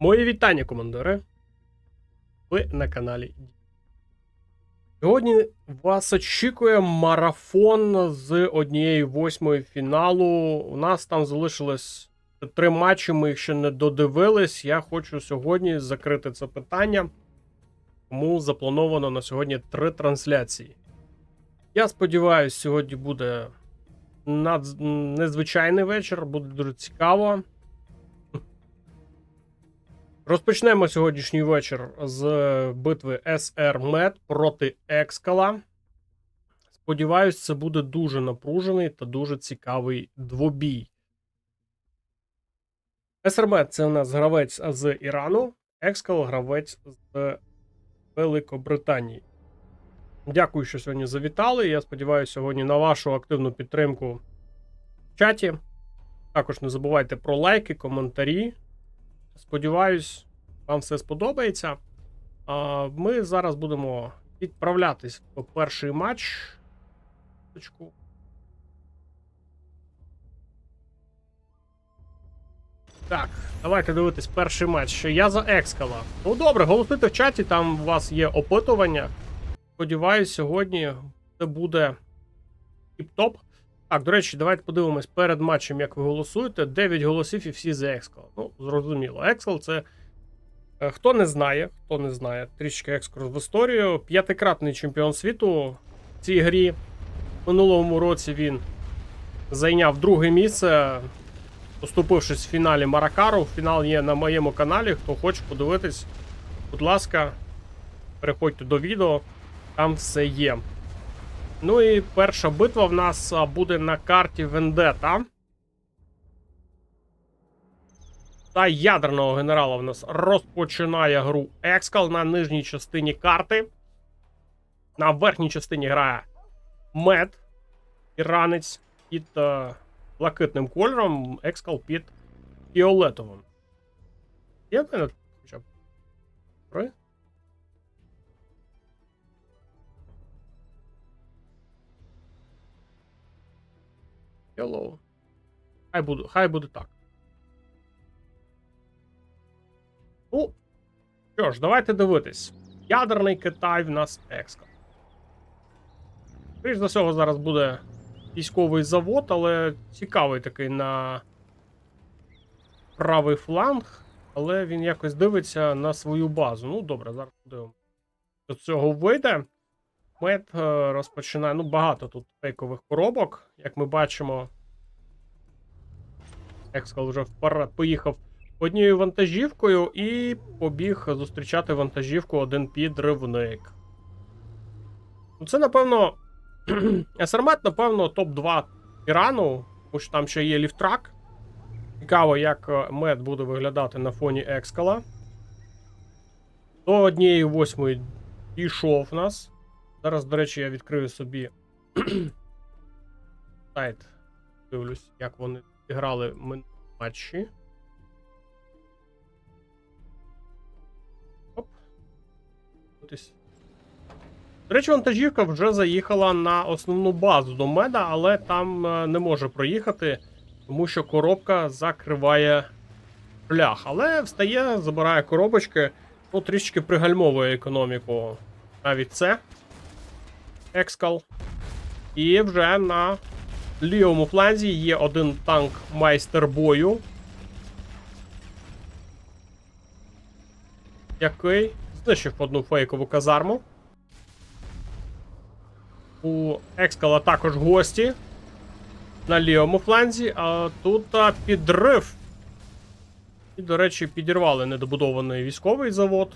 Мої вітання, командири. Ви на каналі. Сьогодні вас очікує марафон з 1/8 фіналу. У нас там залишилось 3 матчі, ми їх ще не додивились. Я хочу сьогодні закрити це питання. Тому заплановано на сьогодні 3 трансляції. Я сподіваюся, сьогодні буде незвичайний вечір, буде дуже цікаво. Розпочнемо сьогоднішній вечір з битви SR Med проти Екскала. Сподіваюсь, це буде дуже напружений та дуже цікавий двобій. SR Med – це у нас гравець з Ірану, Екскал – гравець з Великобританії. Дякую, що сьогодні завітали. Я сподіваюся сьогодні на вашу активну підтримку в чаті. Також не забувайте про лайки, коментарі. Сподіваюсь, вам все сподобається. Ми зараз будемо відправлятись в перший матч. Так, давайте дивитись перший матч. Я за Екскала. Ну добре, голосуйте в чаті, там у вас є опитування. Сподіваюсь, сьогодні це буде тіп-топ. Так, до речі, давайте подивимось перед матчем, як ви голосуєте. 9 голосів і всі за Екскала. Ну, зрозуміло. Екскал – це, хто не знає, трішки екскурс в історію. 5-кратний чемпіон світу в цій грі. В минулому році він зайняв 2-е місце, поступившись в фіналі Маракару. Фінал є на моєму каналі. Хто хоче подивитись, будь ласка, переходьте до відео, там все є. Ну і перша битва в нас буде на карті Вендета. Та ядерного генерала в нас розпочинає гру Екскал на нижній частині карти. На верхній частині грає Мед, іранець під блакитним кольором, Екскал під фіолетовим. Є в мене хоча б? Три? Hello. Хай буде так. Ну, що ж, давайте дивитись. Ядерний Китай в нас Екскал. Скоріше за всього, зараз буде військовий завод, але цікавий такий на правий фланг, але він якось дивиться на свою базу. Ну, добре, зараз подивимося. До цього вийде. Мед розпочинає, ну, багато тут фейкових коробок, як ми бачимо. Екскал вже вперед поїхав однією вантажівкою і побіг зустрічати вантажівку один підривник. Ну, це, напевно, SR Med, напевно, топ-2 Ірану, тому що там ще є ліфтрак. Цікаво, як Мед буде виглядати на фоні Екскала. До 1/8 дійшов в нас. Зараз, до речі, я відкрию собі сайт. Дивлюсь, як вони грали матчі. Оп. До речі, вантажівка вже заїхала на основну базу до Меда, але там не може проїхати, тому що коробка закриває шлях. Але встає, забирає коробочки, ну, трішки пригальмовує економіку. Навіть це. Екскал. І вже на лівому фланзі є один танк майстер бою, який знищив одну фейкову казарму. У Екскала також гості на лівому фланзі, а тут підрив. І, до речі, підірвали недобудований військовий завод.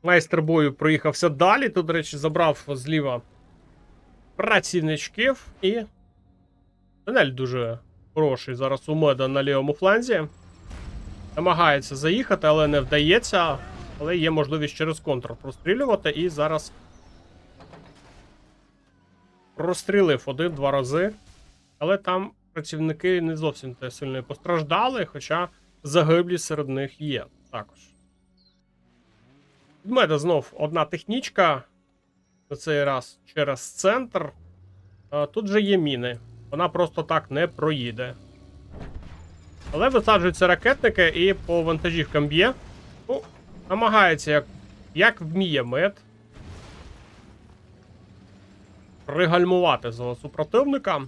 Майстер бою проїхався далі. Тут, до речі, забрав зліва працівничків. І тунель дуже хороший зараз у Меда на лівому фланзі. Намагається заїхати, але не вдається. Але є можливість через контр прострілювати. І зараз прострілив 1-2 рази. Але там працівники не зовсім те сильно постраждали, хоча загиблі серед них є також. Від Меда знов одна технічка. На цей раз через центр. Тут же є міни. Вона просто так не проїде. Але висаджуються ракетники і по вантажівкам б'є. Ну, намагається, як вміє мед, пригальмувати за супротивника.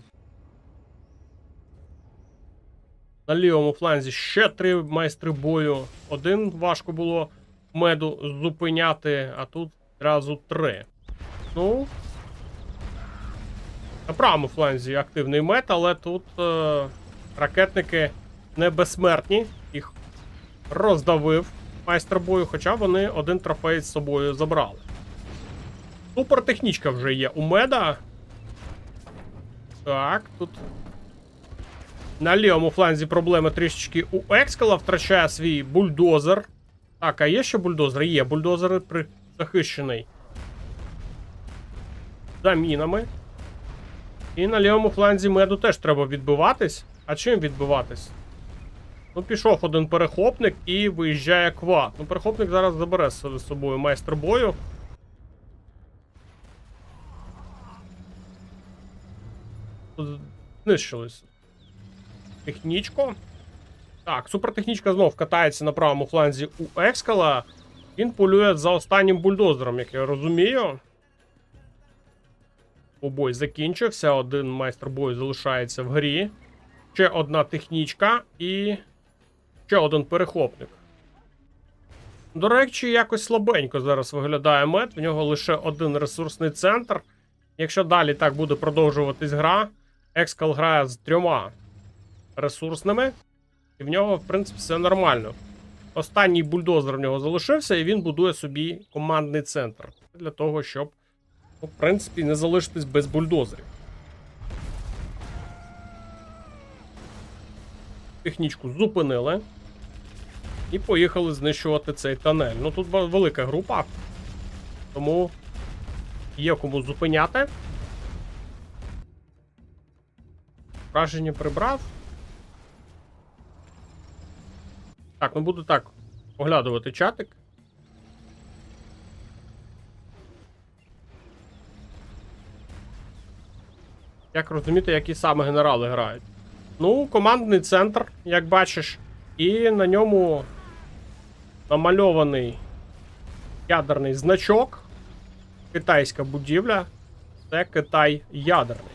На лівому фланзі ще 3 майстри бою. Один важко було меду зупиняти, а тут одразу 3. Ну, на правому фланзі активний мед, але тут ракетники не безсмертні. Їх роздавив майстер бою, хоча вони один трофей з собою забрали. Супертехнічка вже є у меда. Так, тут на лівому фланзі проблеми трішечки у Екскала, втрачає свій бульдозер. Так, а є ще бульдозер? Є бульдозер захищений замінами. І на лівому фланзі меду теж треба відбиватись. А чим відбиватись? Ну, пішов один перехопник і виїжджає квад. Ну, перехопник зараз забере з собою майстер бою. Тут знищились. Технічко. Так, супертехнічка знов катається на правому фланзі у Екскала. Він полює за останнім бульдозером, як я розумію. Бой закінчився, один майстер бою залишається в грі. Ще одна технічка і ще один перехопник. До речі, якось слабенько зараз виглядає мед. В нього лише один ресурсний центр. Якщо далі так буде продовжуватись гра, Екскал грає з 3 ресурсними. І в нього, в принципі, все нормально. Останній бульдозер в нього залишився, і він будує собі командний центр. Для того, щоб, ну, в принципі, не залишитись без бульдозерів. Технічку зупинили. І поїхали знищувати цей тунель. Ну, тут велика група. Тому є кому зупиняти. Враження прибрав. Так, ну буду так оглядувати чатик. Як розуміти, які саме генерали грають? Ну, командний центр, як бачиш, і на ньому намальований ядерний значок. Китайська будівля. Це Китай ядерний.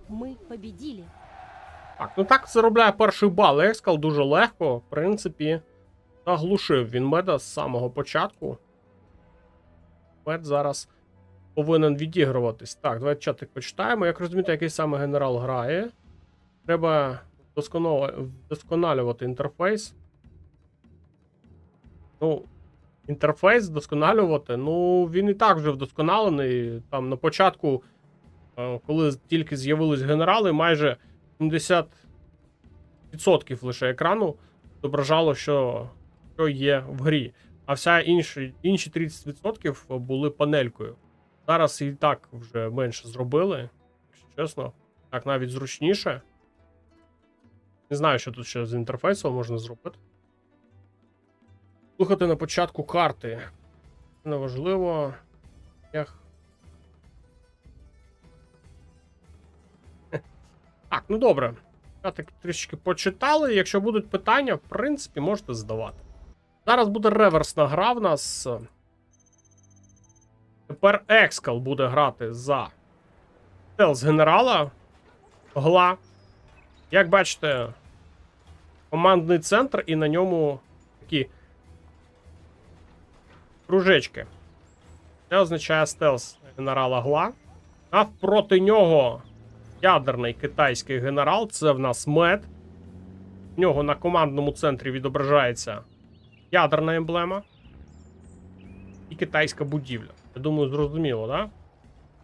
Ми победили. Так, ну так заробляє перший бал. Екскал дуже легко, в принципі, заглушив він меда з самого початку. Мед зараз повинен відігруватись. Так, давайте чатик почитаємо. Як розумієте, який саме генерал грає. Треба вдосконалювати інтерфейс. Ну, інтерфейс вдосконалювати, ну, він і так вже вдосконалений. Там на початку, коли тільки з'явились генерали, майже 70% лише екрану зображало, що є в грі. А інші 30% були панелькою. Зараз і так вже менше зробили, якщо чесно. Так навіть зручніше. Не знаю, що тут ще з інтерфейсом можна зробити. Слухати на початку карти. Це неважливо. Так, ну добре. Так трішки почитали. Якщо будуть питання, в принципі, можете задавати. Зараз буде реверсна гра в нас. Тепер Екскал буде грати за стелс генерала. Гла. Як бачите, командний центр і на ньому такі кружечки. Це означає стелс генерала Гла. А проти нього ядерний китайський генерал, це в нас мед. В нього на командному центрі відображається ядерна емблема і китайська будівля. Я думаю, зрозуміло, да?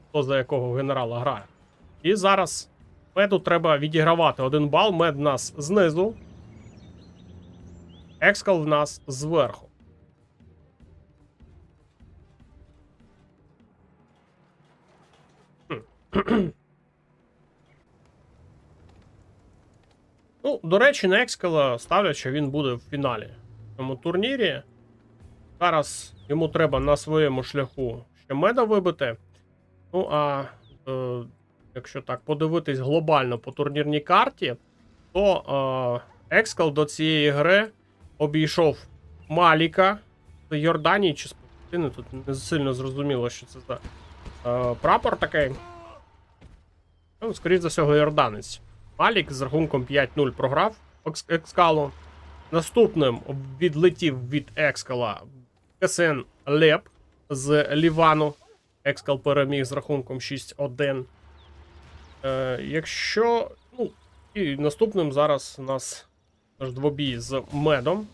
Хто за якого генерала грає. І зараз меду треба відігравати 1 бал. Мед в нас знизу. Екскал в нас зверху. Ну, до речі, на Екскала ставлять, що він буде в фіналі в цьому турнірі. Зараз йому треба на своєму шляху ще меда вибити. Ну, а якщо так подивитись глобально по турнірній карті, то Екскал до цієї гри обійшов Маліка з Йорданії чи з Палестини. Тут не сильно зрозуміло, що це за прапор такий. Ну, скоріше за всього, йорданець. Малік з рахунком 5-0 програв Екскалу. Наступним відлетів від Екскала КСН Леп з Лівану. Екскал переміг з рахунком 6-1. Якщо. Ну, і наступним зараз у нас наш двобій з Медом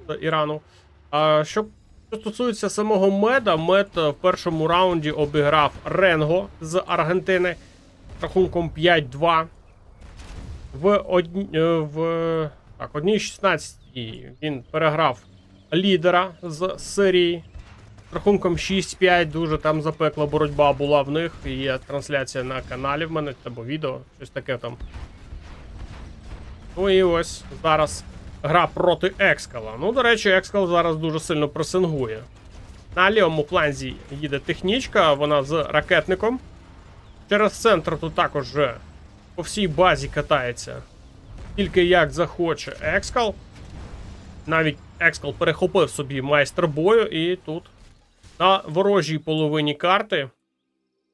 з Ірану. А що стосується самого Меда, Мед в першому раунді обіграв Ренго з Аргентини з рахунком 5-2. В 1.16 він переграв лідера з Сирії з рахунком 6-5. Дуже там запекла боротьба була в них. Є трансляція на каналі в мене, або відео, щось таке там. Ну і ось зараз гра проти Екскала. Ну, до речі, Екскал зараз дуже сильно пресингує. На лівому фланзі їде технічка, вона з ракетником. Через центр тут також вже по всій базі катається. Тільки як захоче Екскал. Навіть Екскал перехопив собі майстер бою, і тут на ворожій половині карти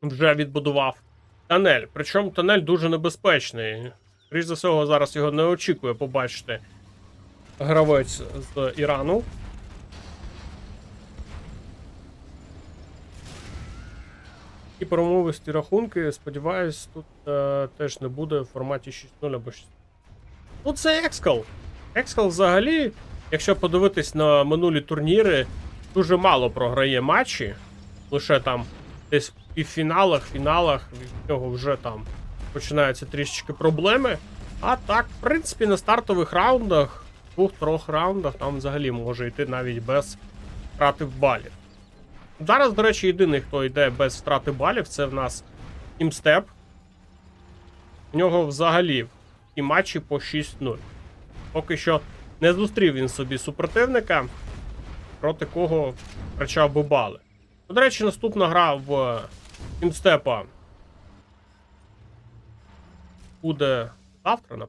вже відбудував тунель. Причому тунель дуже небезпечний. Скоріше за всього, зараз його не очікує побачити гравець з Ірану. І промовисті рахунки, сподіваюсь, тут теж не буде в форматі 6-0 або 6. Ну, це Екскал. Екскал взагалі, якщо подивитись на минулі турніри, дуже мало програє матчі. Лише там десь в півфіналах, фіналах від нього вже там починаються трішечки проблеми. А так, в принципі, на стартових раундах, 2-3 раундах, там взагалі може йти навіть без втрати балів. Зараз, до речі, єдиний, хто йде без втрати балів, це в нас Тімстеп. У нього взагалі і матчі по 6-0. Поки що не зустрів він собі супротивника, проти кого втрачав би бали. До речі, наступна гра в Тімстепа буде завтра,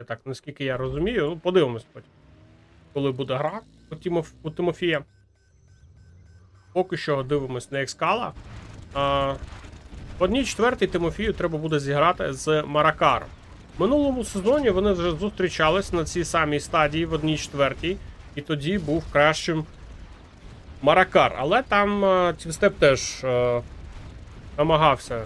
так, наскільки я розумію. Ну, подивимось потім, коли буде гра у Тимофія. Поки що дивимось на Екскала. В 1/4 Тимофію треба буде зіграти з Маракаром. В минулому сезоні вони вже зустрічались на цій самій стадії в 1/4, і тоді був кращим Маракар. Але там Тімстеп теж намагався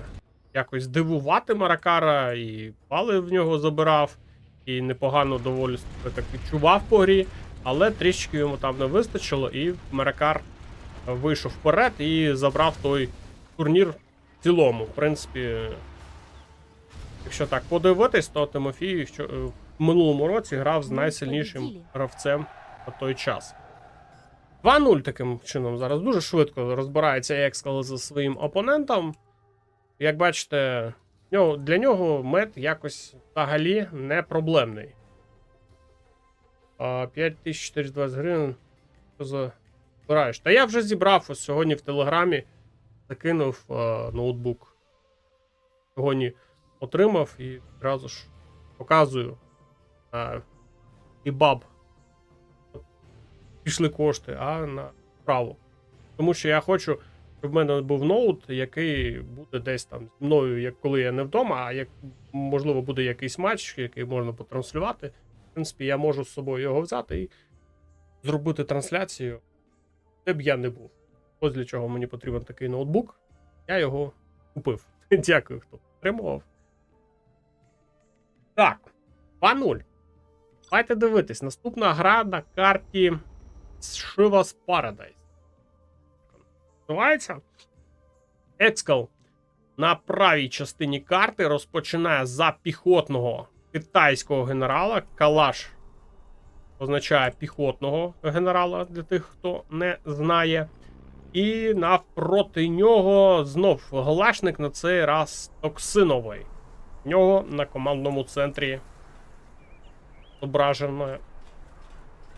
якось дивувати Маракара, і бали в нього забирав, і непогано доволі так відчував по грі, але трішки йому там не вистачило, і Маракар вийшов вперед і забрав той турнір в цілому. В принципі, якщо так подивитись, то Тимофій в минулому році грав з найсильнішим гравцем на той час. 2-0 таким чином зараз дуже швидко розбирається Екскал зі своїм опонентом. Як бачите, для нього мед якось взагалі не проблемний. 5420 гривень. Що за збираєш? Та я вже зібрав ось сьогодні в Телеграмі, закинув ноутбук. Сьогодні отримав і одразу ж показую і баб. Пішли кошти, а направо. Тому що я хочу, щоб в мене був ноут, який буде десь там зі мною, як коли я не вдома, а як можливо буде якийсь матч, який можна потранслювати. В принципі, я можу з собою його взяти і зробити трансляцію, де б я не був. Ось для чого мені потрібен такий ноутбук. Я його купив. Дякую, хто підтримував. Так, 2-0. Давайте дивитись. Наступна гра на карті Shivas Paradise. Називається. Екскал на правій частині карти розпочинає за піхотного китайського генерала. Калаш означає піхотного генерала, для тих, хто не знає. І навпроти нього знов глашник, на цей раз токсиновий. В нього на командному центрі зображено.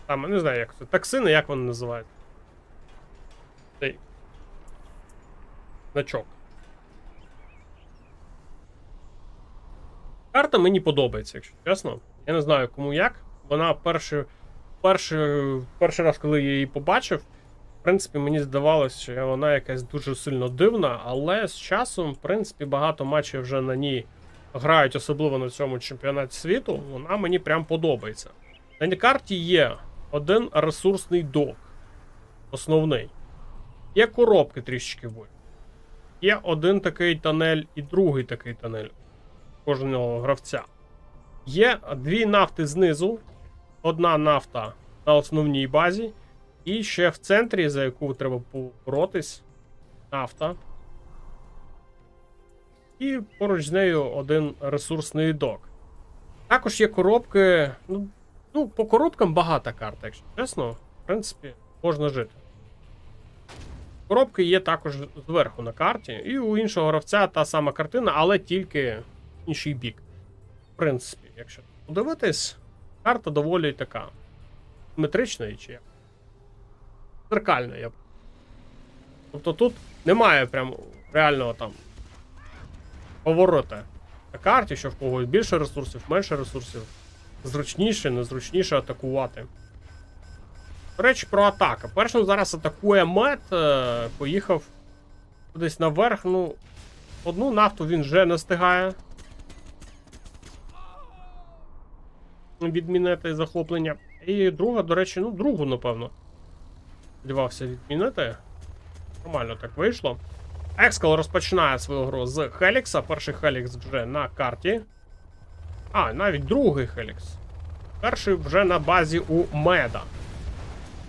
Там, не знаю, як це. Токсини, як вони називають? Цей значок. Карта мені подобається, якщо чесно. Я не знаю, кому як. Вона перший раз, коли я її побачив, в принципі, мені здавалося, що вона якась дуже сильно дивна, але з часом, в принципі, багато матчів вже на ній грають, особливо на цьому чемпіонаті світу, вона мені прям подобається. На карті є один ресурсний док, основний. Є коробки трішечки в бою. Є один такий тонель і другий такий тонель кожного гравця. Є дві нафти знизу, одна нафта на основній базі, і ще в центрі, за яку треба боротись, нафта. І поруч з нею один ресурсний док. Також є коробки. Ну, по коробкам багата карта, якщо чесно. В принципі, можна жити. Коробки є також зверху на карті. І у іншого гравця та сама картина, але тільки інший бік. В принципі, якщо подивитись, карта доволі така симетрична чи як. Зеркальна, я б. Тобто тут немає прям реального там поворота на карті, що в когось більше ресурсів, менше ресурсів, зручніше, незручніше атакувати. До речі, про атаку. Першим зараз атакує мед, поїхав кудись наверх, ну, одну нафту він вже не встигає відмінити захоплення. І друга, до речі, ну, другу, напевно, сподівався відмінити. Нормально так вийшло. Екскал розпочинає свою гру з Хелікса. Перший Хелікс вже на карті. А, навіть другий Хелікс. Перший вже на базі у Меда.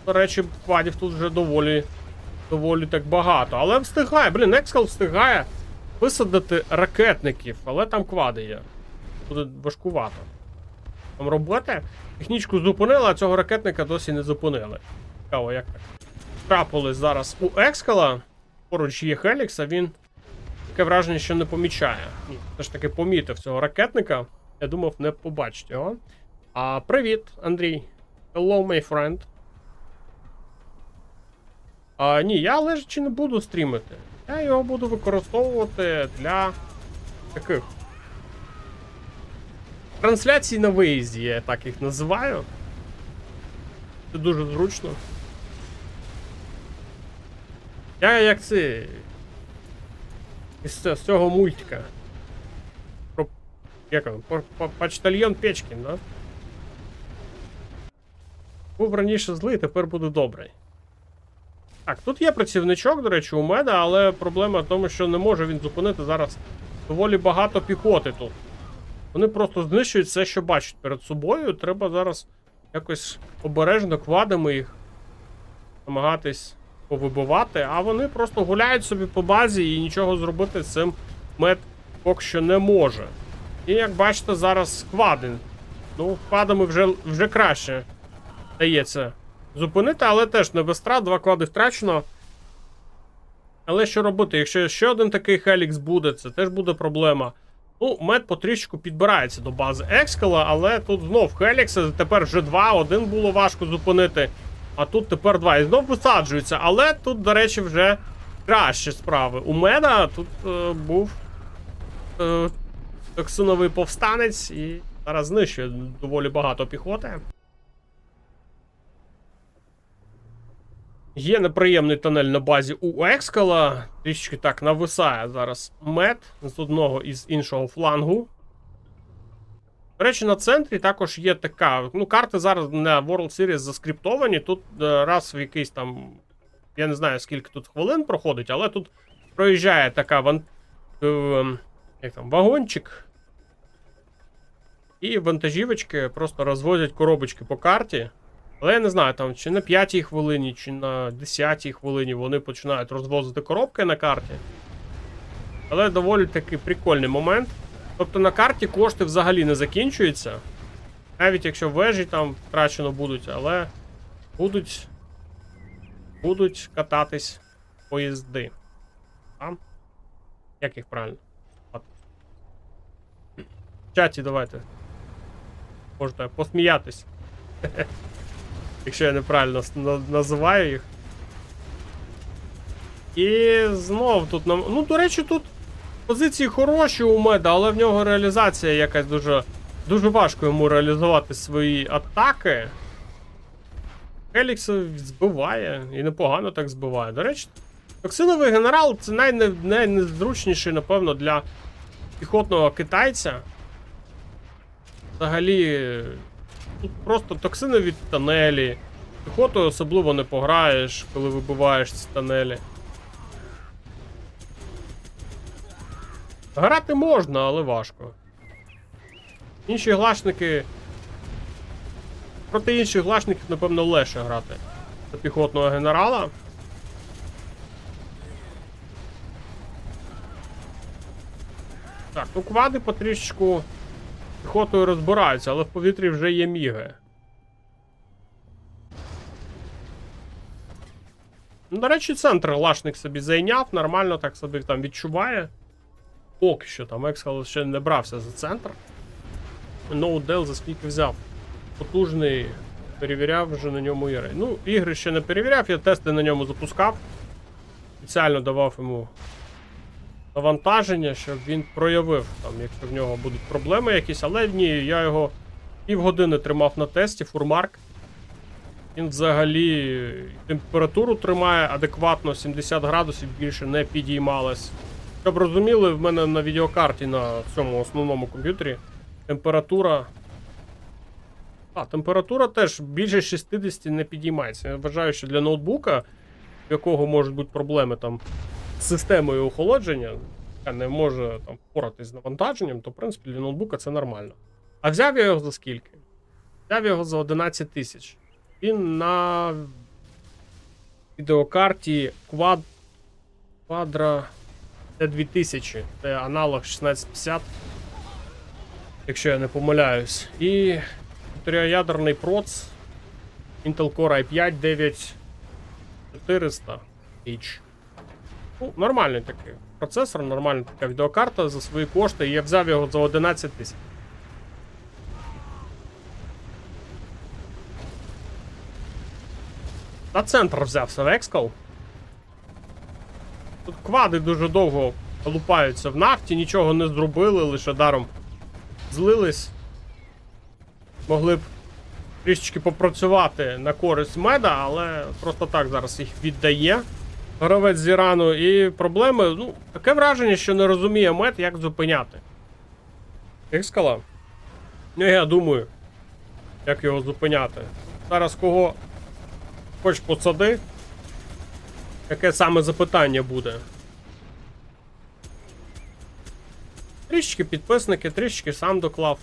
До речі, квадів тут вже доволі так багато. Але встигає, блін, Екскал встигає висадити ракетників, але там квади є. Буде важкувато. Там робити. Технічку зупинили, а цього ракетника досі не зупинили. Цікаво, як так. Трапилось зараз у Екскала. Поруч є Хелікс, а він таке враження, що не помічає. Ні, все ж таки помітив цього ракетника. Я думав, не побачить його. Привіт, Андрій. Hello, my friend. Ні, я лежачи не буду стрімити. Я його буду використовувати для таких трансляцій на виїзді, я так їх називаю. Це дуже зручно. Я як це... з цього мультика. Про... Як він? Почтальйон Печкін, да? Був раніше злий, тепер буде добрий. Так, тут є працівничок, до речі, у Меда, але проблема в тому, що не може він зупинити зараз доволі багато піхоти тут. Вони просто знищують все, що бачать перед собою. Треба зараз якось обережно квадами їх намагатись повибивати, а вони просто гуляють собі по базі і нічого зробити з цим Мед поки що не може. І як бачите, зараз квади. Ну, квадами вже краще дається зупинити, але теж не без втрат, 2 квади втрачено. Але що робити? Якщо ще один такий Хелікс буде, це теж буде проблема. Ну, Мед потрішку підбирається до бази Екскала, але тут знов Хелікса, тепер вже 2, один було важко зупинити, а тут тепер 2. І знов висаджується, але тут, до речі, вже кращі справи. У Меда тут був токсиновий повстанець і зараз знищує доволі багато піхоти. Є неприємний тунель на базі у Екскала. Трішки так нависає зараз Мед з одного і з іншого флангу. До речі, на центрі також є така. Ну, карти зараз на World Series заскриптовані. Тут раз в якийсь там. Я не знаю, скільки тут хвилин проходить, але тут проїжджає така вагончик. І вантажівочки просто розвозять коробочки по карті. Але я не знаю, там чи на 5-й хвилині, чи на 10-й хвилині вони починають розвозити коробки на карті. Але доволі таки прикольний момент. Тобто на карті кошти взагалі не закінчуються. Навіть якщо вежі там втрачено будуть, але будуть кататись поїзди. А? Як їх правильно? В чаті давайте. Можете посміятись. Якщо я неправильно називаю їх. І знов тут ну, до речі, тут позиції хороші у Меда, але в нього реалізація якась дуже Дуже важко йому реалізувати свої атаки. Хелікс збиває, і непогано так збиває. До речі, токсиновий генерал це найнезручніший, напевно, для піхотного китайця. Взагалі, тут просто токсини від тонелі. Піхотою особливо не пограєш, коли вибиваєш ці тонелі. Грати можна, але важко. Інші глашники... Проти інших глашників, напевно, легше грати за піхотного генерала. Так, ну квади потрішечку піхотою розбираються, але в повітрі вже є міги. Ну, до речі, центр лашник собі зайняв, нормально так собі там відчуває. Поки що там Ексхал ще не брався за центр. Ноудел за скільки взяв. Потужний, перевіряв вже на ньому ігри. Ну, ігри ще не перевіряв, я тести на ньому запускав. Спеціально давав йому навантаження, щоб він проявив, там, якщо в нього будуть проблеми якісь, але ні, я його півгодини тримав на тесті, фурмарк. Він взагалі температуру тримає адекватно, 70 градусів більше не підіймалась. Щоб розуміли, в мене на відеокарті на цьому основному комп'ютері температура... температура теж більше 60 не підіймається. Я вважаю, що для ноутбука, в якого можуть бути проблеми там з системою охолодження, яка не може там впоратись з навантаженням, то в принципі для ноутбука це нормально. А взяв я його за скільки? Взяв його за 11 тисяч. Він на відеокарті Quadra T2000, це аналог 1650, якщо я не помиляюсь. І чотириядерний проц Intel Core i5 9400H. Ну, нормальний такий процесор, нормальна така відеокарта за свої кошти, і я взяв його за 11 тисяч. На центр взявся Ексхал. Тут квади дуже довго лупаються в нафті, нічого не зробили, лише даром злились. Могли б трішечки попрацювати на користь меда, але просто так зараз їх віддає гравець з Ірану. І проблеми, ну, таке враження, що не розуміє мед, як зупиняти Ексхала. Ну, я думаю, як його зупиняти. Зараз кого хоч посади, яке саме запитання буде. Трішечки підписники, трішечки сам доклав.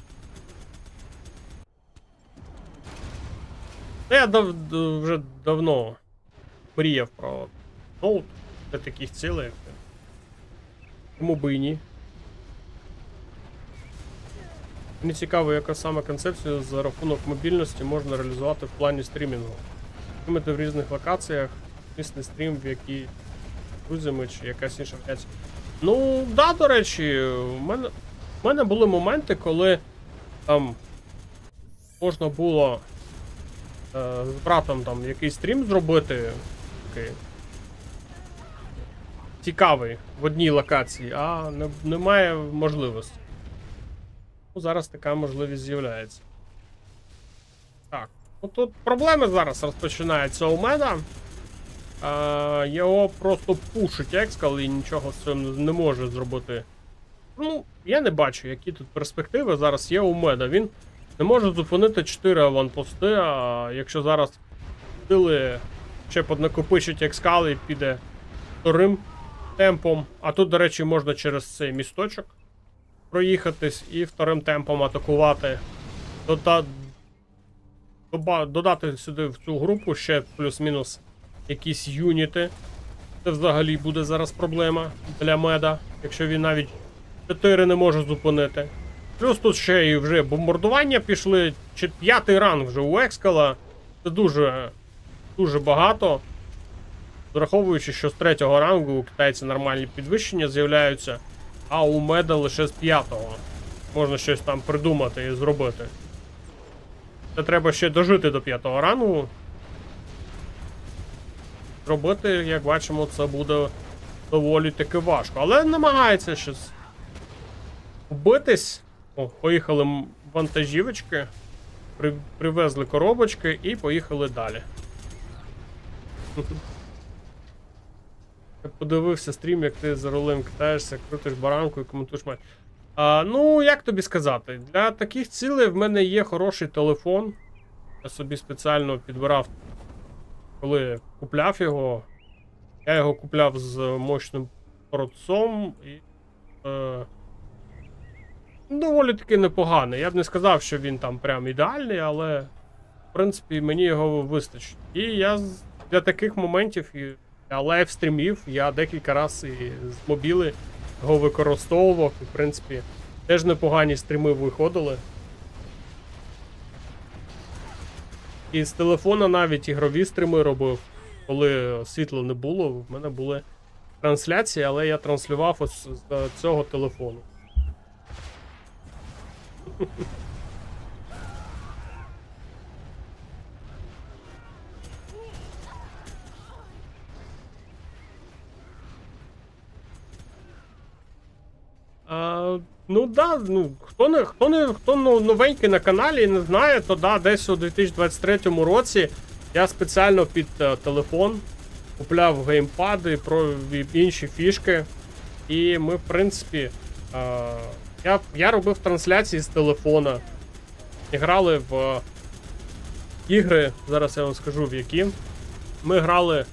Я вже давно мріяв про ноут для таких цілей. Чому би і ні? Мені цікаво, яка саме концепція за рахунок мобільності можна реалізувати в плані стрімінгу. Стрімити в різних локаціях, місний стрім, в якій друзями чи якась інша варіація. Ну, да, до речі, в мене були моменти, коли там можна було з братом там якийсь стрім зробити такий цікавий в одній локації, а немає можливості. Ну, зараз така можливість з'являється. Так, ну тут проблеми зараз розпочинаються у меда. Його просто пушить Ексхал і нічого з цим не може зробити. Ну, я не бачу, які тут перспективи зараз є у меда. Він не може зупинити 4 аванпости, а якщо зараз сили ще поднакопичить Ексхал і піде вторим темпом. А тут, до речі, можна через цей місточок проїхатись і вторим темпом атакувати. Додати сюди в цю групу ще плюс-мінус якісь юніти. Це взагалі буде зараз проблема для меда, якщо він навіть 4 не може зупинити. Плюс тут ще і вже бомбардування пішли, 5-й ранг вже у Ексхала. Це дуже багато. Враховуючи, що з 3-го рангу у китайців нормальні підвищення з'являються, а у меда лише з 5-го. Можна щось там придумати і зробити. Це треба ще дожити до 5-го рангу. Робити, як бачимо, це буде доволі таки важко. Але намагається щось вбитись. О, поїхали вантажівочки, привезли коробочки і поїхали далі. Я подивився стрім, як ти за рулем катаєшся, крутиш баранку і коментуєш матч. Ну, як тобі сказати, для таких цілей в мене є хороший телефон. Я собі спеціально підбирав, коли купляв його. Я його купляв з мощним процом і доволі таки непоганий. Я б не сказав, що він там прям ідеальний, але в принципі мені його вистачить. І я для таких моментів для лайвстрімів я декілька разів і з мобіли його використовував. І в принципі теж непогані стріми виходили. І з телефона навіть ігрові стріми робив. Коли світла не було, в мене були трансляції, але я транслював ось з цього телефону. Ну да, ну хто новенький на каналі і не знає, то да, десь у 2023 році я спеціально під телефон купляв геймпади про інші фішки. І ми, в принципі, я робив трансляції з телефона. І грали в ігри, зараз я вам скажу в які. Ми грали,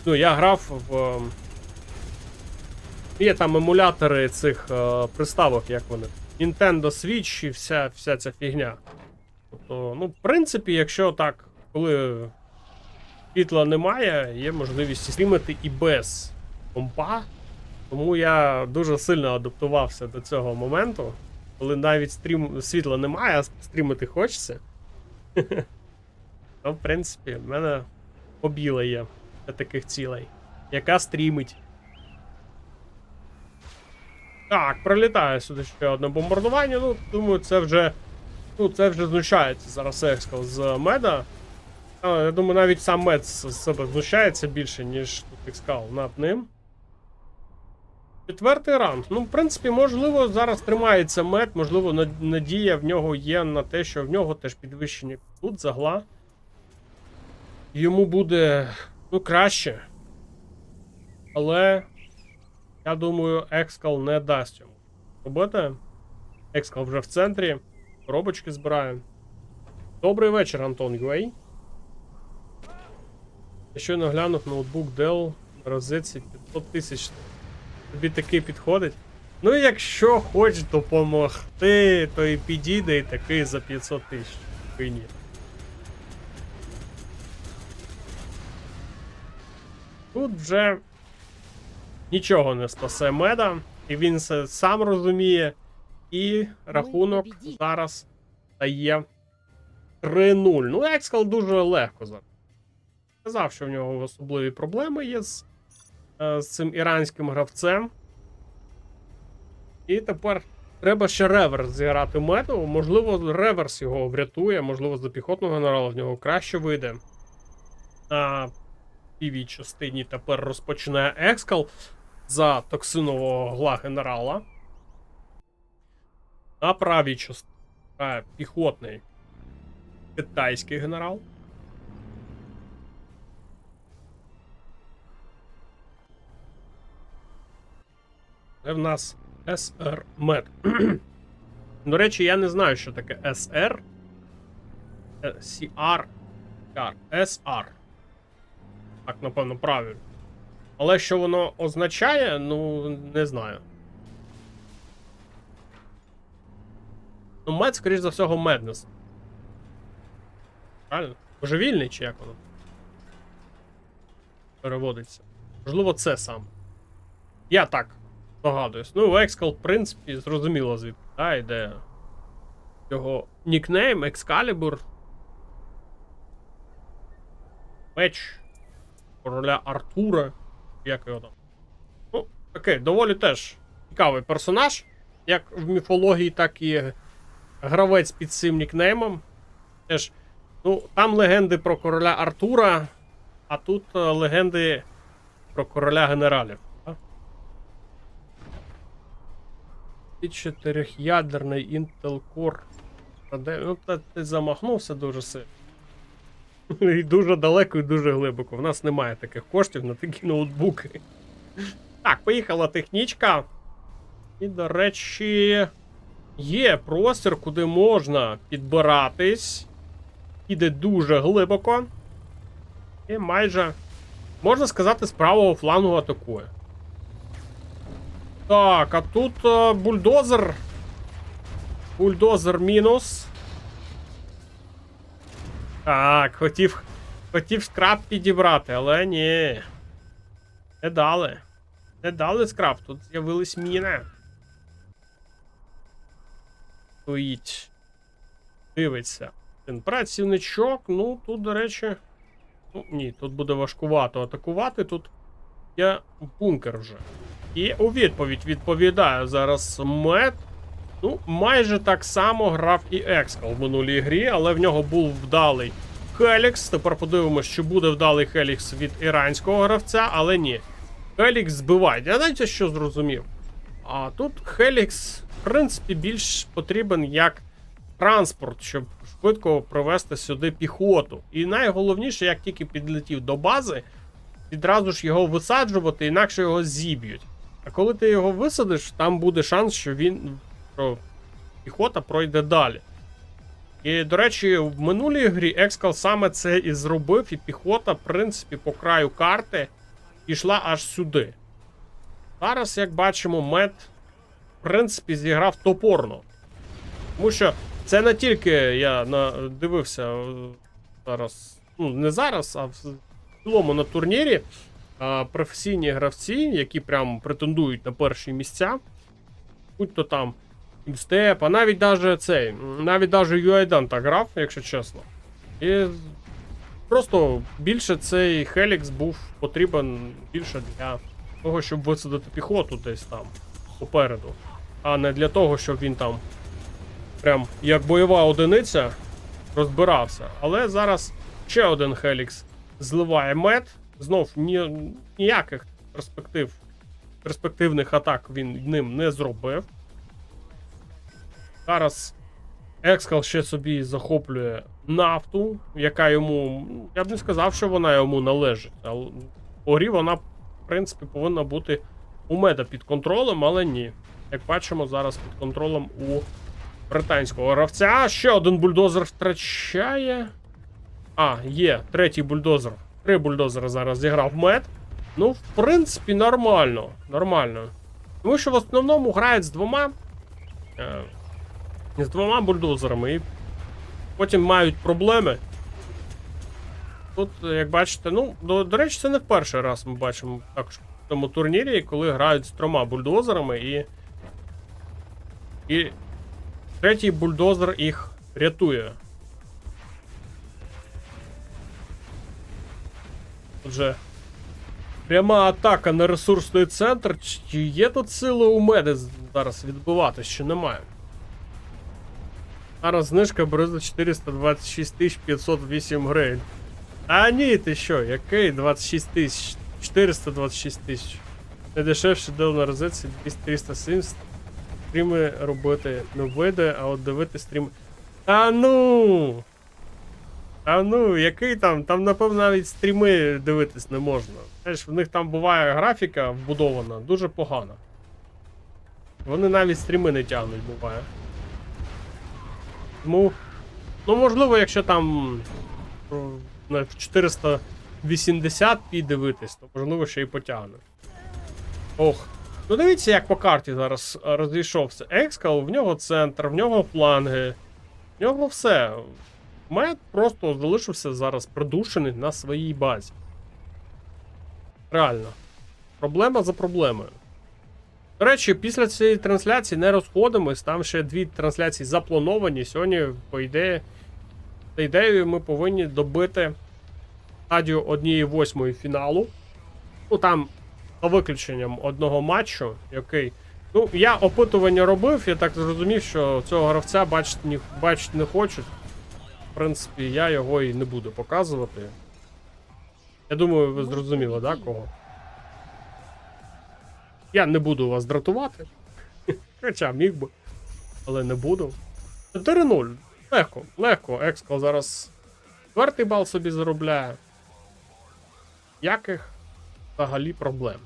ну я грав в... Є там емулятори цих приставок, як вони. Nintendo Switch і вся ця фігня. Тобто, ну, в принципі, якщо так, коли світла немає, є можливість стрімити і без компа. Тому я дуже сильно адаптувався до цього моменту, коли навіть світла немає, а стрімити хочеться. То, в принципі, в мене мобіла є для таких цілей, яка стрімить. Так, прилітає сюди ще одне бомбардування, ну, думаю, це вже знущається зараз Екскал з меда. Я думаю, навіть сам мед з себе знущається більше, ніж тут Екскал над ним. 4-й раунд. Ну, в принципі, можливо, зараз тримається мед, можливо, надія в нього є на те, що в нього теж підвищення тут загла. Йому буде, ну, краще. Але... я думаю, Екскал не дасть йому робити. Екскал вже в центрі. Коробочки збирає. Добрий вечір, Антон Юей. Я щойно глянув ноутбук Dell на розетці 500 тисяч. Тобі такий підходить. Ну, якщо хочеш допомогти, то і підійде і такий за 500 тисяч. Ні. Тут вже нічого не спасе меда, і він це сам розуміє. І рахунок зараз стає 3-0. Ну, Екскал дуже легко зараз. Сказав, що в нього особливі проблеми є з цим іранським гравцем. І тепер треба ще реверс зіграти меду. Можливо, реверс його врятує, можливо, за піхотного генерала в нього краще вийде. На півій частині тепер розпочинає Екскал за токсинового гла генерала. На правій частині піхотний китайський генерал. Це в нас СР Мед. До речі, я не знаю, що таке СР. CR. SR. Так, напевно, правильно. Але що воно означає, ну, не знаю. Ну, мед, скоріш за всього, меднес. Правильно? Божевільний, чи як воно переводиться? Можливо, це саме. Я так догадуюсь. Ну, Екскал, в принципі, зрозуміло звідки. Да, йде його нікнейм, Екскалібур. Меч короля Артура. Як його там? Ну, такий, доволі теж цікавий персонаж. Як в міфології, так і гравець під цим нікнеймом. Теж, ну, там легенди про короля Артура, а тут легенди про короля генералів. І 4-ядерний Intel Core Ну, ти замахнувся дуже сильно. І дуже далеко, і дуже глибоко. В нас немає таких коштів на такі ноутбуки. Так, поїхала технічка. І, до речі, є простір, куди можна підбиратись. Іде дуже глибоко. І майже, можна сказати, з правого флангу атакує. Так, а тут бульдозер. Бульдозер мінус. Так, хотів скраб підібрати, але ні. Не дали. Не дали скраб, тут з'явились міни. Стоїть. Дивиться. Один працівничок, ну тут, до речі. Ну, ні, тут буде важкувато атакувати, тут є бункер вже. І у відповідь відповідає зараз Мед. Ну, майже так само грав і Екскал в минулій грі, але в нього був вдалий Хелікс. Тепер подивимось, чи буде вдалий Хелікс від іранського гравця, але ні. Хелікс збиває. Я знаєте, що зрозумів? А тут Хелікс, в принципі, більш потрібен як транспорт, щоб швидко привезти сюди піхоту. І найголовніше, як тільки підлетів до бази, відразу ж його висаджувати, інакше його зіб'ють. А коли ти його висадиш, там буде шанс, що піхота пройде далі. І, до речі, в минулій грі Екскал саме це і зробив, і піхота, в принципі, по краю карти пішла аж сюди. Зараз, як бачимо, Мед, в принципі, зіграв топорно. Тому що це не тільки я дивився зараз, ну, не зараз, а в цілому на турнірі професійні гравці, які прям претендують на перші місця, будь то там Степ, а навіть даже Юайдан так грав, якщо чесно. І просто більше цей Хелікс був потрібен більше для того, щоб висадити піхоту десь там попереду, а не для того, щоб він там прям як бойова одиниця розбирався. Але зараз ще один Хелікс зливає Мед. Знов ніяких перспективних атак він ним не зробив. Зараз Екскал ще собі захоплює нафту, яка йому, я б не сказав, що вона йому належить. Але по грі вона, в принципі, повинна бути у Меда під контролем, але ні. Як бачимо, зараз під контролем у британського гравця. Ще один бульдозер втрачає. Є, третій бульдозер. 3 бульдозери зараз зіграв Мед. Ну, в принципі, нормально. Нормально. Тому що в основному грають з двома бульдозерами і потім мають проблеми. Тут, як бачите, ну, до речі, це не в перший раз ми бачимо також в цьому турнірі, коли грають з 3 бульдозерами і третій бульдозер їх рятує. Отже, пряма атака на ресурсний центр. Чи є тут сили у Меди зараз відбивати, що немає? Зараз знижка бере 426 508 гривень. А ні, ти що, який 26 тисяч? 426 тисяч. Найдешевше дел на розетці 370. Стріми робити не вийде, а от дивити стріми. А ну, який там? Там, напевно, навіть стріми дивитись не можна. Знаєш, в них там буває графіка вбудована, дуже погана. Вони навіть стріми не тягнуть, буває. Тому, ну, можливо, якщо там в 480p дивитись, то можливо ще й потягне. Ох. Ну дивіться, як по карті зараз розійшовся Екскал, в нього центр, в нього фланги, в нього все. Мед просто залишився зараз придушений на своїй базі. Реально. Проблема за проблемою. До речі, після цієї трансляції не розходимось, там ще 2 трансляції заплановані. Сьогодні, по ідеї, за ідеєю, ми повинні добити стадію 1/8 фіналу. Ну там, за виключенням одного матчу, який... Ну, я опитування робив, я так зрозумів, що цього гравця бачити не хочуть. В принципі, я його і не буду показувати. Я думаю, ви зрозуміли, да, кого? Я не буду вас дратувати. Хоча міг би, але не буду. 4-0. Легко, легко. Екскал зараз 4-й бал собі заробляє. Яких взагалі проблем.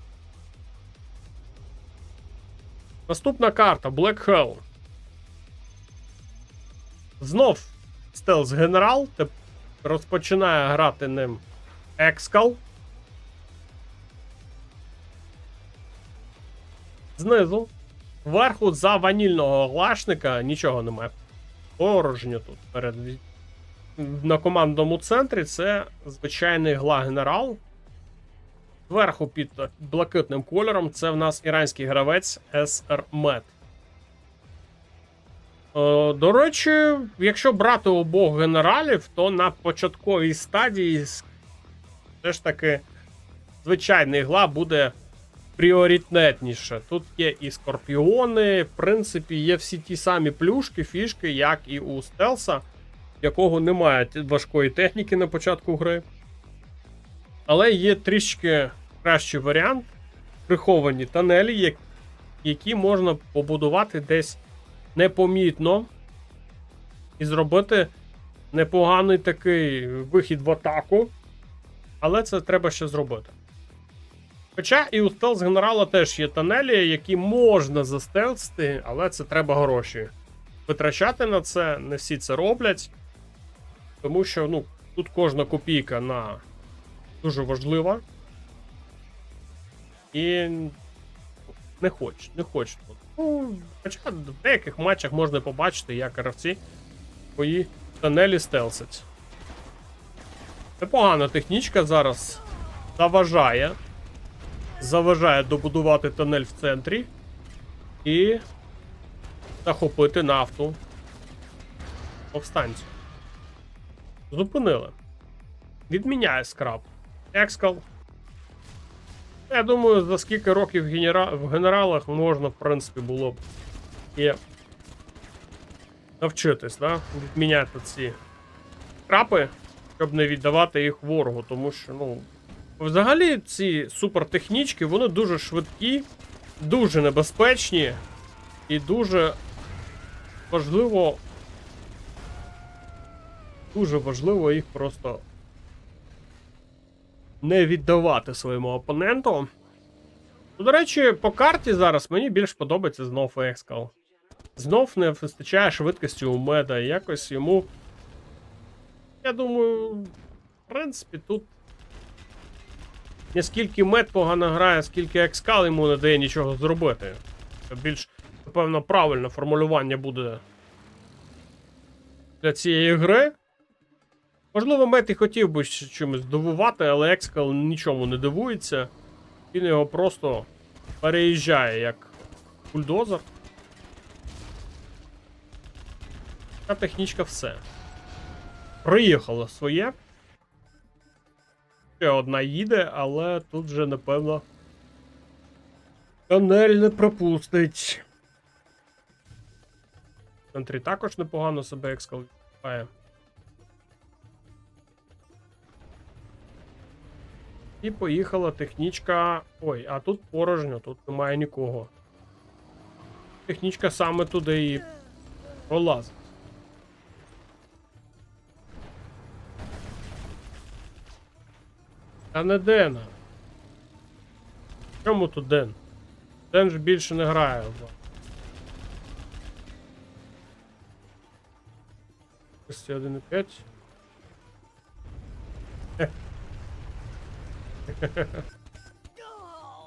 Наступна карта Black Hell. Знов стелс генерал. Розпочинає грати ним Екскал. Знизу. Вверху за ванільного глашника нічого немає. Порожньо тут перед. На командному центрі це звичайний гла-генерал. Зверху під блакитним кольором це в нас іранський гравець SR Med. До речі, якщо брати обох генералів, то на початковій стадії все ж таки звичайний гла буде пріоритетніше. Тут є і скорпіони, в принципі, є всі ті самі плюшки, фішки, як і у стелса, якого немає важкої техніки на початку гри. Але є трішки кращий варіант, приховані тунелі, які можна побудувати десь непомітно і зробити непоганий такий вихід в атаку, але це треба ще зробити. Хоча і у стелс-генерала теж є тунелі, які можна застелсити, але це треба гроші витрачати на це, не всі це роблять, тому що тут кожна копійка дуже важлива. І не хочуть. Хоча в деяких матчах можна побачити, як гравці свої тунелі стелсять. Непогана технічка зараз заважає добудувати тунель в центрі і захопити нафту повстанців. Зупинили. Відміняє скраб. Екскал. Я думаю, за скільки років в генералах можна, в принципі, було б і навчитись, да? Відміняти ці скрапи, щоб не віддавати їх ворогу, тому що, взагалі ці супертехнічки, вони дуже швидкі, дуже небезпечні і дуже важливо їх просто не віддавати своєму опоненту. До речі, по карті зараз мені більш подобається знов Екскал. Знов не вистачає швидкості у Меда. Якось йому, я думаю, в принципі, тут не скільки Мед погано грає, скільки Екскал йому не дає нічого зробити. Це більш, напевно, правильне формулювання буде для цієї гри. Можливо, Мед і хотів би чимось здивувати, але Екскал нічому не дивується. Він його просто переїжджає як бульдозер. Та технічка все. Приїхала своє. Ще одна їде, але тут вже, напевно, тунель не пропустить. В центрі також непогано себе Екскал відчуває. І поїхала технічка. Ой, а тут порожньо, тут немає нікого. Технічка саме туди і пролазить. Та не Дена. Чому тут Ден? Ден ж більше не грає. 1,5.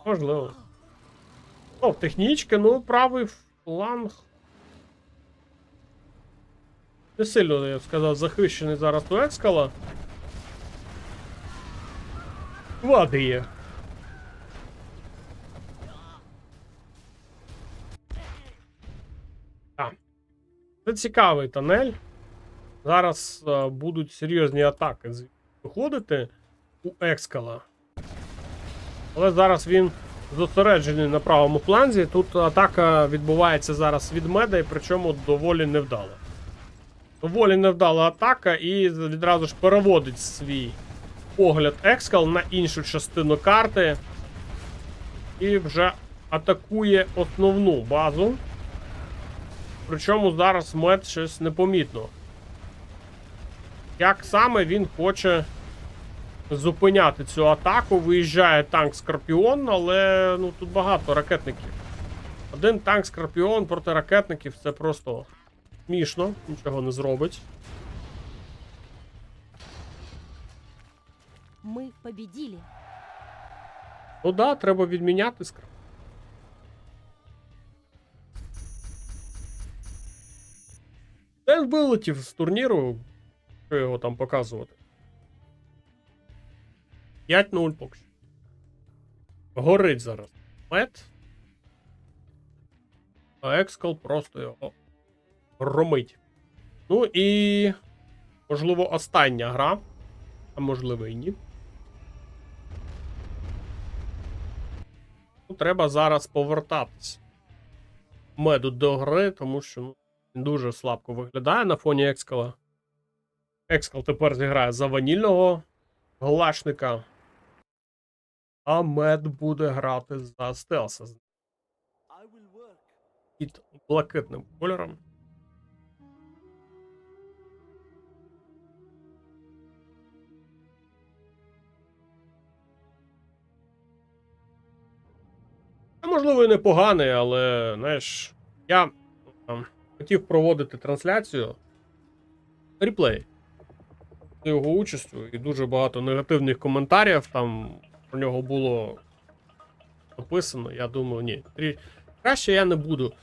Можливо. Технічка, правий фланг. Не сильно, я б сказав, захищений зараз у Екскала. Вади є. Так. Це цікавий тунель. Зараз будуть серйозні атаки виходити у Екскала. Але зараз він зосереджений на правому фланзі. Тут атака відбувається зараз від Меда, і причому доволі невдала. Доволі невдала атака, і відразу ж переводить свій погляд Екскал на іншу частину карти. І вже атакує основну базу. Причому зараз Мед щось непомітно як саме він хоче зупиняти цю атаку. Виїжджає танк Скорпіон, але ну, тут багато ракетників. Один танк Скорпіон проти ракетників це просто смішно, нічого не зробить. Мы победили. Ну да, треба відміняти Скорпіон. Теж вилетів з турніру, що його там показувати. 5-0 поки що. Горить зараз мед. А Екскал просто його громить. Ну і, можливо, остання гра. А можливо і ні. Ну, треба зараз повертатись меду до гри, тому що ну, він дуже слабко виглядає на фоні Екскала. Екскал тепер зіграє за ванільного глашника. А мед буде грати за стелса. Під блакитним кольором. Можливо, і непоганий, але, знаєш, я хотів проводити трансляцію реплей з його участю, і дуже багато негативних коментарів там про нього було написано. Я думаю, ні, краще я не буду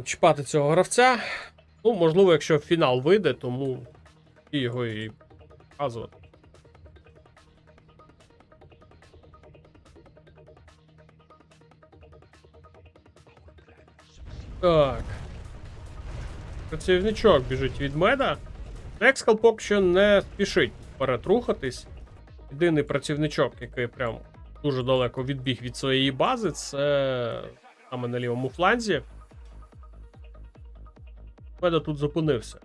чіпати цього гравця. Ну, можливо, якщо фінал вийде, тому його і показувати. Так. Працівничок біжить від меда. Екскал поки що не спішить вперед рухатись. Єдиний працівничок, який прям дуже далеко відбіг від своєї бази, це саме на лівому фланзі. Меда тут зупинився.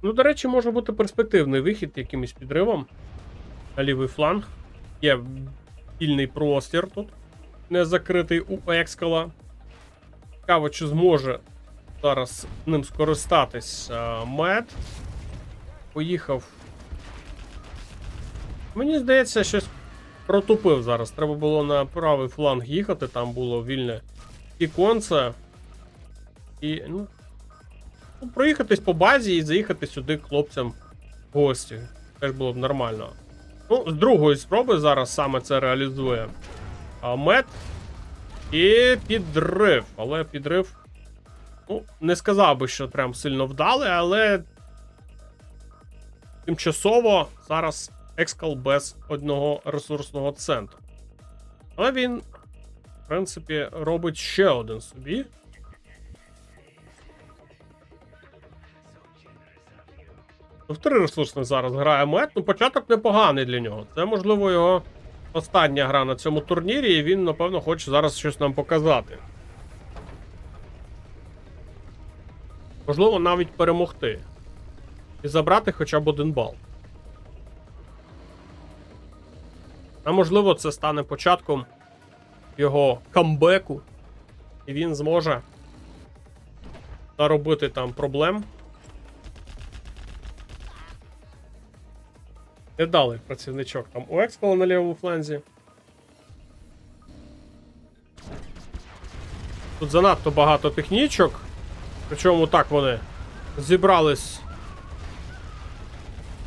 Ну, до речі, може бути перспективний вихід якимось підривом на лівий фланг. Є вільний простір тут, не закритий у Екскала. Цікаво, чи зможе зараз ним скористатись мед. Поїхав. Мені здається, щось протупив зараз. Треба було на правий фланг їхати, там було вільне віконце. І, ну, проїхатись по базі і заїхати сюди хлопцям в гості. Теж було б нормально. Ну, з другої спроби зараз саме це реалізує мед. І підрив. Але підрив, ну, не сказав би, що прям сильно вдалий, але тимчасово зараз Екскал без одного ресурсного центру. Але він, в принципі, робить ще один собі. В 3 ресурсних зараз грає мед. Ну, початок непоганий для нього. Це, можливо, його остання гра на цьому турнірі, і він, напевно, хоче зараз щось нам показати. Можливо, навіть перемогти. І забрати хоча б 1 бал. А можливо, це стане початком його камбеку. І він зможе наробити там проблем. Невдалий працівничок там у Екскала на лівому фланзі. Тут занадто багато технічок. Причому так вони зібрались.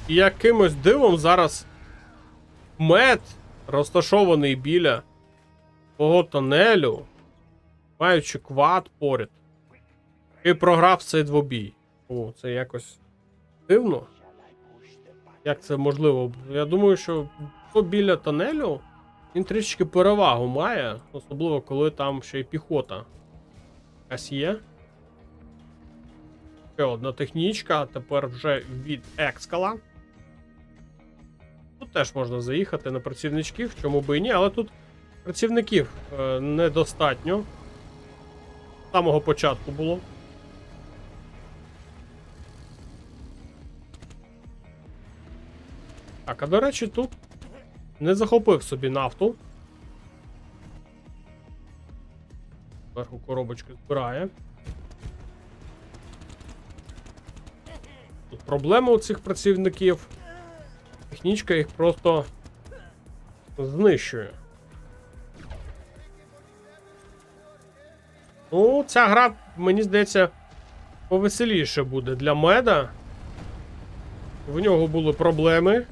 І якимось дивом зараз мед, розташований біля свого тонелю, маючи квад поряд, і програв цей двобій. О, це якось дивно. Як це можливо? Я думаю, що біля тонелю він трішки перевагу має, особливо коли там ще й піхота якась є. Ще одна технічка, тепер вже від Екскала. Тут теж можна заїхати на працівничків, чому би і ні, але тут працівників недостатньо. З самого початку було. Так, а до речі, тут не захопив собі нафту. Зверху коробочки збирає. Тут проблема у цих працівників. Технічка їх просто знищує. Ну, ця гра, мені здається, повеселіше буде для меда. В нього були проблеми.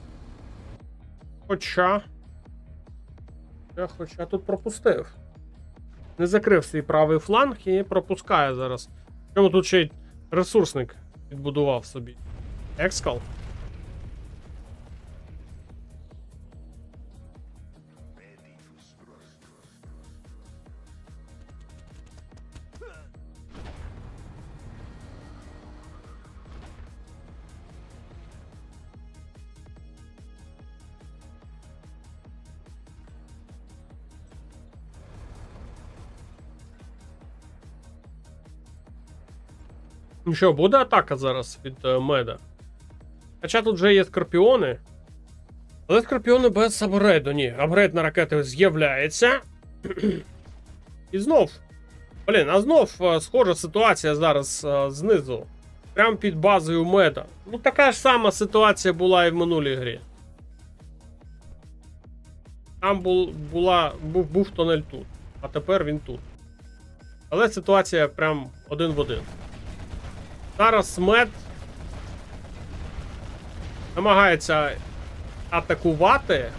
Хоча тут пропустив. Не закрив свій правий фланг і пропускає зараз. Чому тут ще й ресурсник відбудував собі? Екскал. Ну що, буде атака зараз від меда? Хоча тут вже є скорпіони. Але скорпіони без апгрейду. Ні, апгрейд на ракети з'являється. І знов. Блін, а знов схожа ситуація зараз знизу. Прямо під базою меда. Ну така ж сама ситуація була і в минулій грі. Там був тунель тут, а тепер він тут. Але ситуація прям один в один. Зараз мед намагається атакувати.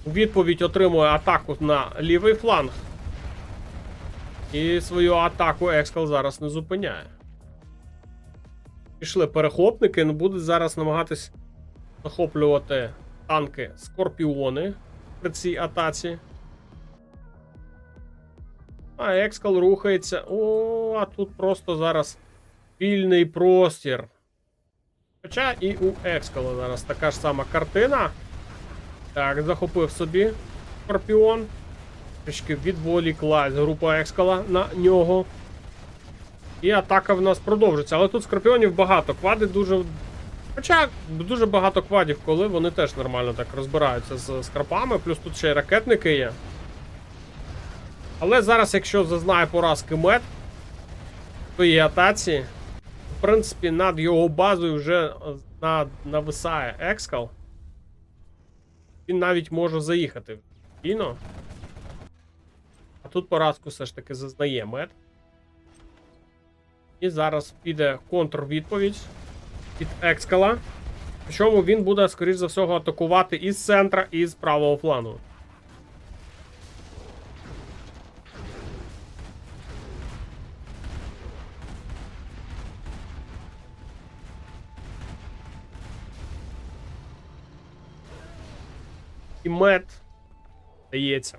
У відповідь отримує атаку на лівий фланг. І свою атаку Екскал зараз не зупиняє. Пішли перехопники, будуть зараз намагатись захоплювати танки Скорпіони при цій атаці. А Екскал рухається. О, а тут просто зараз вільний простір. Хоча і у Екскала зараз така ж сама картина. Так, захопив собі Скорпіон. Трішки відволіклась група Екскала на нього. І атака в нас продовжиться. Але тут скорпіонів багато. Квади дуже... Хоча дуже багато квадів, коли вони теж нормально так розбираються з скарпами. Плюс тут ще й ракетники є. Але зараз, якщо зазнає поразки мед в своїй атаці, в принципі, над його базою вже нависає Екскал. Він навіть може заїхати спокійно. А тут поразку все ж таки зазнає мед. І зараз піде контрвідповідь від Екскала. Причому він буде, скоріш за всього, атакувати із центра, і з правого флангу. І мед дається.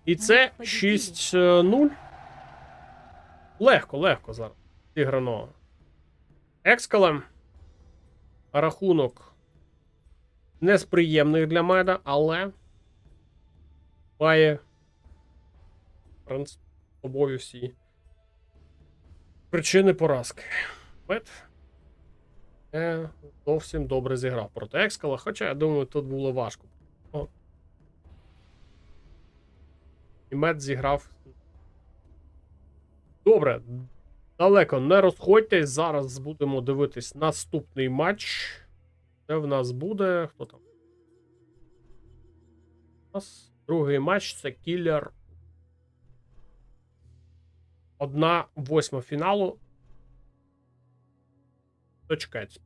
І це 6-0. Легко зараз зіграно Екскалем. Рахунок не з приємних для меда, але має, в принципі, собою всі причини поразки. Мед не зовсім добре зіграв проти Екскала, хоча, я думаю, тут було важко. І мед зіграв. Добре. Далеко не розходьтесь. Зараз будемо дивитись наступний матч. Це в нас буде. Хто там? У нас другий матч це кілер. 1/8 фіналу. Дочекайтесь.